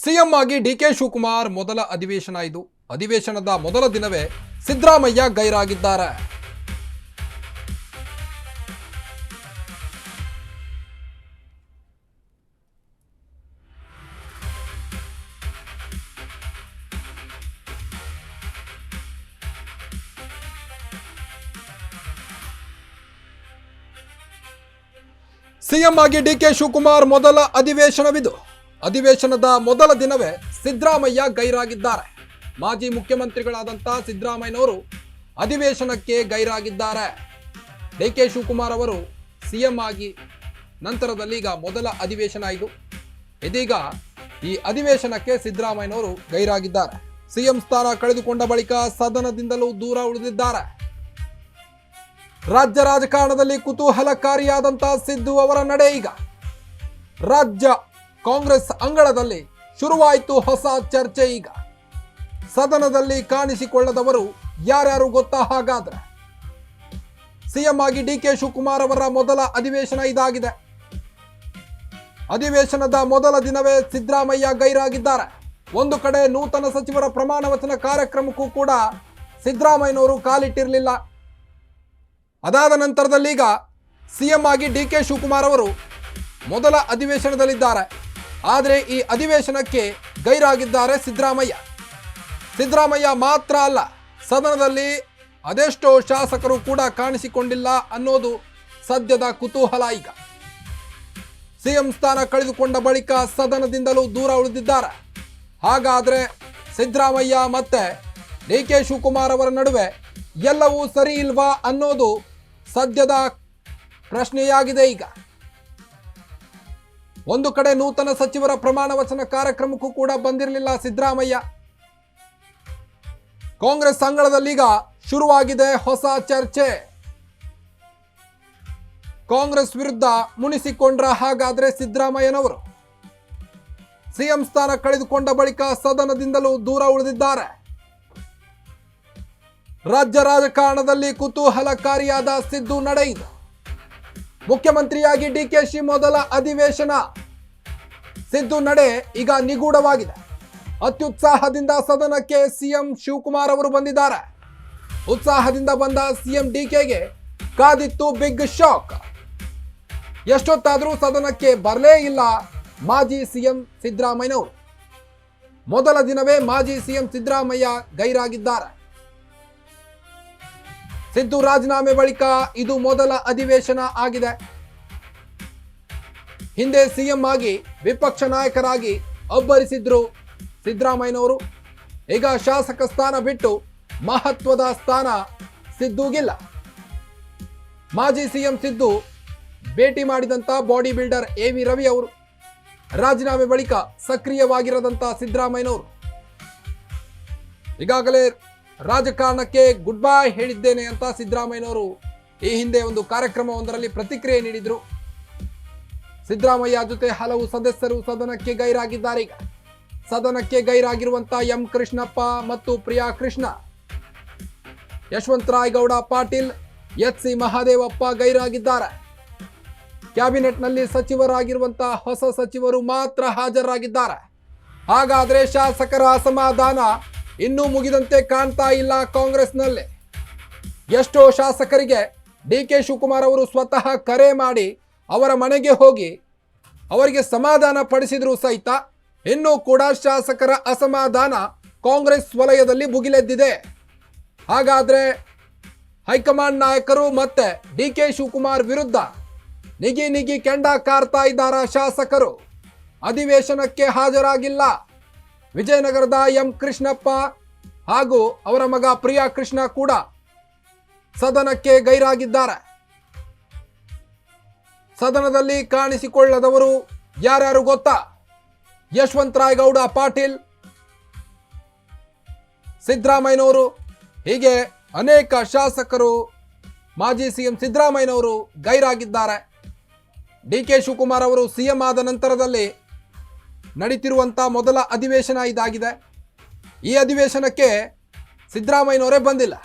CM ಆಗಿ DK Shivakumar ಮೊದಲ ಅಧಿವೇಶನ ಇದು. ಅಧಿವೇಶನದ ಮೊದಲ ದಿನವೇ ಸಿದ್ದರಾಮಯ್ಯ ಗೈರಾಗಿದ್ದಾರೆ. ಸಿಎಂ ಆಗಿ ಡಿಕೆ ಶಿವಕುಮಾರ್ ಮೊದಲ ಅಧಿವೇಶನವಿದು. ಅಧಿವೇಶನದ ಮೊದಲ ದಿನವೇ ಸಿದ್ದರಾಮಯ್ಯ ಗೈರಾಗಿದ್ದಾರೆ. ಮಾಜಿ ಮುಖ್ಯಮಂತ್ರಿಗಳಾದಂಥ ಸಿದ್ದರಾಮಯ್ಯನವರು ಅಧಿವೇಶನಕ್ಕೆ ಗೈರಾಗಿದ್ದಾರೆ. ಡಿಕೆ ಶಿವಕುಮಾರ್ ಅವರು ಸಿಎಂ ಆಗಿ ನಂತರದಲ್ಲಿ ಈಗ ಮೊದಲ ಅಧಿವೇಶನ ಇದು. ಇದೀಗ ಈ ಅಧಿವೇಶನಕ್ಕೆ ಸಿದ್ದರಾಮಯ್ಯನವರು ಗೈರಾಗಿದ್ದಾರೆ. ಸಿಎಂ ಸ್ಥಾನ ಕಳೆದುಕೊಂಡ ಬಳಿಕ ಸದನದಿಂದಲೂ ದೂರ ಉಳಿದಿದ್ದಾರೆ. ರಾಜ್ಯ ರಾಜಕಾರಣದಲ್ಲಿ ಕುತೂಹಲಕಾರಿಯಾದಂಥ ಸಿದ್ದು ಅವರ ನಡೆ ಈಗ ರಾಜ್ಯ ಕಾಂಗ್ರೆಸ್ ಅಂಗಳದಲ್ಲಿ ಶುರುವಾಯಿತು ಹೊಸ ಚರ್ಚೆ. ಈಗ ಸದನದಲ್ಲಿ ಕಾಣಿಸಿಕೊಳ್ಳದವರು ಯಾರ್ಯಾರು ಗೊತ್ತಾ? ಹಾಗಾದ್ರೆ ಸಿಎಂ ಆಗಿ ಡಿಕೆ ಶಿವಕುಮಾರ್ ಅವರ ಮೊದಲ ಅಧಿವೇಶನ ಇದಾಗಿದೆ. ಅಧಿವೇಶನದ ಮೊದಲ ದಿನವೇ ಸಿದ್ದರಾಮಯ್ಯ ಗೈರಾಗಿದ್ದಾರೆ. ಒಂದು ಕಡೆ ನೂತನ ಸಚಿವರ ಪ್ರಮಾಣ ವಚನ ಕಾರ್ಯಕ್ರಮಕ್ಕೂ ಕೂಡ ಸಿದ್ದರಾಮಯ್ಯನವರು ಕಾಲಿಟ್ಟಿರಲಿಲ್ಲ. ಅದಾದ ನಂತರದಲ್ಲಿ ಈಗ ಸಿಎಂ ಆಗಿ ಡಿಕೆ ಶಿವಕುಮಾರ್ ಅವರು ಮೊದಲ ಅಧಿವೇಶನದಲ್ಲಿದ್ದಾರೆ. ಆದರೆ ಈ ಅಧಿವೇಶನಕ್ಕೆ ಗೈರಾಗಿದ್ದಾರೆ ಸಿದ್ದರಾಮಯ್ಯ. ಸಿದ್ದರಾಮಯ್ಯ ಮಾತ್ರ ಅಲ್ಲ, ಸದನದಲ್ಲಿ ಅದೆಷ್ಟೋ ಶಾಸಕರು ಕೂಡ ಕಾಣಿಸಿಕೊಂಡಿಲ್ಲ ಅನ್ನೋದು ಸದ್ಯದ ಕುತೂಹಲ. ಈಗ ಸಿಎಂ ಸ್ಥಾನ ಕಳೆದುಕೊಂಡ ಬಳಿಕ ಸದನದಿಂದಲೂ ದೂರ ಉಳಿದಿದ್ದಾರೆ. ಹಾಗಾದ್ರೆ ಸಿದ್ದರಾಮಯ್ಯ ಮತ್ತೆ ಡಿಕೆ ಶಿವಕುಮಾರ್ ಅವರ ನಡುವೆ ಎಲ್ಲವೂ ಸರಿ ಇಲ್ವಾ ಅನ್ನೋದು ಸದ್ಯದ ಪ್ರಶ್ನೆಯಾಗಿದೆ. ಈಗ ಒಂದು ಕಡೆ ನೂತನ ಸಚಿವರ ಪ್ರಮಾಣ ವಚನ ಕಾರ್ಯಕ್ರಮಕ್ಕೂ ಕೂಡ ಬಂದಿರಲಿಲ್ಲ ಸಿದ್ದರಾಮಯ್ಯ. ಕಾಂಗ್ರೆಸ್ ಅಂಗಳದಲ್ಲೀಗ ಶುರುವಾಗಿದೆ ಹೊಸ ಚರ್ಚೆ. ಕಾಂಗ್ರೆಸ್ ವಿರುದ್ಧ ಮುನಿಸಿಕೊಂಡ್ರ ಹಾಗಾದ್ರೆ ಸಿದ್ದರಾಮಯ್ಯನವರು ಸಿಎಂ ಸ್ಥಾನ ಕಳೆದುಕೊಂಡ ಬಳಿಕ ಸದನದಿಂದಲೂ ದೂರ ಉಳಿದಿದ್ದಾರೆ. ರಾಜ್ಯ ರಾಜಕಾರಣದಲ್ಲಿ ಕುತೂಹಲಕಾರಿಯಾದ ಸಿದ್ದು ನಡೆ ಇದು. ಮುಖ್ಯಮಂತ್ರಿಯಾಗಿ ಡಿಕೆಶಿ ಮೊದಲ ಅಧಿವೇಶನ. ಸಿದ್ದು ನಡೆ ಈಗ ನಿಗೂಢವಾಗಿದೆ. ಅತ್ಯುತ್ಸಾಹದಿಂದ ಸದನಕ್ಕೆ ಸಿಎಂ ಶಿವಕುಮಾರ್ ಅವರು ಬಂದಿದ್ದಾರೆ. ಉತ್ಸಾಹದಿಂದ ಬಂದ ಸಿಎಂ ಡಿಕೆಗೆ ಕಾದಿತ್ತು ಬಿಗ್ ಶಾಕ್. ಎಷ್ಟೊತ್ತಾದರೂ ಸದನಕ್ಕೆ ಬರಲೇ ಇಲ್ಲ ಮಾಜಿ ಸಿಎಂ ಸಿದ್ದರಾಮಯ್ಯನವರು. ಮೊದಲ ದಿನವೇ ಮಾಜಿ ಸಿಎಂ ಸಿದ್ದರಾಮಯ್ಯ ಗೈರಾಗಿದ್ದಾರೆ. ಸಿದ್ದು ರಾಜೀನಾಮೆ ಬಳಿಕ ಇದು ಮೊದಲ ಅಧಿವೇಶನ ಆಗಿದೆ. ಹಿಂದೆ ಸಿಎಂ ಆಗಿ ವಿಪಕ್ಷ ನಾಯಕರಾಗಿ ಅಬ್ಬರಿಸಿದ್ರು ಸಿದ್ದರಾಮಯ್ಯನವರು. ಈಗ ಶಾಸಕ ಸ್ಥಾನ ಬಿಟ್ಟು ಮಹತ್ವದ ಸ್ಥಾನ ಸಿದ್ದುಗಿಲ್ಲ. ಮಾಜಿ ಸಿಎಂ ಸಿದ್ದು ಭೇಟಿ ಮಾಡಿದಂತ ಬಾಡಿ ಬಿಲ್ಡರ್ ಎವಿ ರವಿ ಅವರು ರಾಜೀನಾಮೆ ಬಳಿಕ ಸಕ್ರಿಯವಾಗಿರದಂತ ಸಿದ್ದರಾಮಯ್ಯನವರು ಈಗಾಗಲೇ ರಾಜಕಾರಣಕ್ಕೆ ಗುಡ್ ಬೈ ಹೇಳಿದ್ದೇನೆ ಅಂತ ಸಿದ್ದರಾಮಯ್ಯನವರು ಈ ಹಿಂದೆ ಒಂದು ಕಾರ್ಯಕ್ರಮವೊಂದರಲ್ಲಿ ಪ್ರತಿಕ್ರಿಯೆ ನೀಡಿದ್ರು. ಸಿದ್ದರಾಮಯ್ಯ ಜೊತೆ ಹಲವು ಸದಸ್ಯರು ಸದನಕ್ಕೆ ಗೈರಾಗಿದ್ದಾರೆ. ಈಗ ಸದನಕ್ಕೆ ಗೈರಾಗಿರುವಂತ ಎಂ ಕೃಷ್ಣಪ್ಪ ಮತ್ತು ಪ್ರಿಯಾ ಕೃಷ್ಣ, ಯಶವಂತರಾಯ ಗೌಡ ಪಾಟೀಲ್, ಎಚ್ ಸಿ ಮಹಾದೇವಪ್ಪ ಗೈರಾಗಿದ್ದಾರೆ. ಕ್ಯಾಬಿನೆಟ್ನಲ್ಲಿ ಸಚಿವರಾಗಿರುವಂತಹ ಹೊಸ ಸಚಿವರು ಮಾತ್ರ ಹಾಜರಾಗಿದ್ದಾರೆ. ಹಾಗಾದ್ರೆ ಶಾಸಕರ ಅಸಮಾಧಾನ ಇನ್ನೂ ಮುಗಿದಂತೆ ಕಾಣ್ತಾ ಇಲ್ಲ ಕಾಂಗ್ರೆಸ್ನಲ್ಲಿ. ಎಷ್ಟೋ ಶಾಸಕರಿಗೆ ಡಿಕೆ ಶಿವಕುಮಾರ್ ಅವರು ಸ್ವತಃ ಕರೆ ಮಾಡಿ ಅವರ ಮನೆಗೆ ಹೋಗಿ ಅವರಿಗೆ ಸಮಾಧಾನ ಪಡಿಸಿದ್ರು ಸಹಿತ ಇನ್ನೂ ಕೂಡ ಶಾಸಕರ ಅಸಮಾಧಾನ ಕಾಂಗ್ರೆಸ್ ವಲಯದಲ್ಲಿ ಭುಗಿಲೆದ್ದಿದೆ. ಹಾಗಾದ್ರೆ ಹೈಕಮಾಂಡ್ ನಾಯಕರು ಮತ್ತೆ ಡಿಕೆ ಶಿವಕುಮಾರ್ ವಿರುದ್ಧ ನಿಗಿ ಕೆಂಡ ಕಾರ್ತಾ ಇದ್ದಾರ ಶಾಸಕರು. ಅಧಿವೇಶನಕ್ಕೆ ಹಾಜರಾಗಿಲ್ಲ. ವಿಜಯನಗರದ ಎಂ ಕೃಷ್ಣಪ್ಪ ಹಾಗೂ ಅವರ ಮಗ ಪ್ರಿಯಾ ಕೃಷ್ಣ ಕೂಡ ಸದನಕ್ಕೆ ಗೈರಾಗಿದ್ದಾರೆ. ಸದನದಲ್ಲಿ ಕಾಣಿಸಿಕೊಳ್ಳದವರು ಯಾರ್ಯಾರು ಗೊತ್ತಾ? ಯಶವಂತರಾಯ ಗೌಡ ಪಾಟೀಲ್, ಸಿದ್ದರಾಮಯ್ಯನವರು, ಹೀಗೆ ಅನೇಕ ಶಾಸಕರು ಮಾಜಿ ಸಿಎಂ ಸಿದ್ದರಾಮಯ್ಯನವರು ಗೈರಾಗಿದ್ದಾರೆ. ಡಿಕೆ ಶಿವಕುಮಾರ್ ಅವರು ಸಿಎಂ ಆದ ನಂತರದಲ್ಲಿ ನಡೀತಿರುವಂಥ ಮೊದಲ ಅಧಿವೇಶನ ಇದಾಗಿದೆ. ಈ ಅಧಿವೇಶನಕ್ಕೆ ಸಿದ್ದರಾಮಯ್ಯನವರೇ ಬಂದಿಲ್ಲ.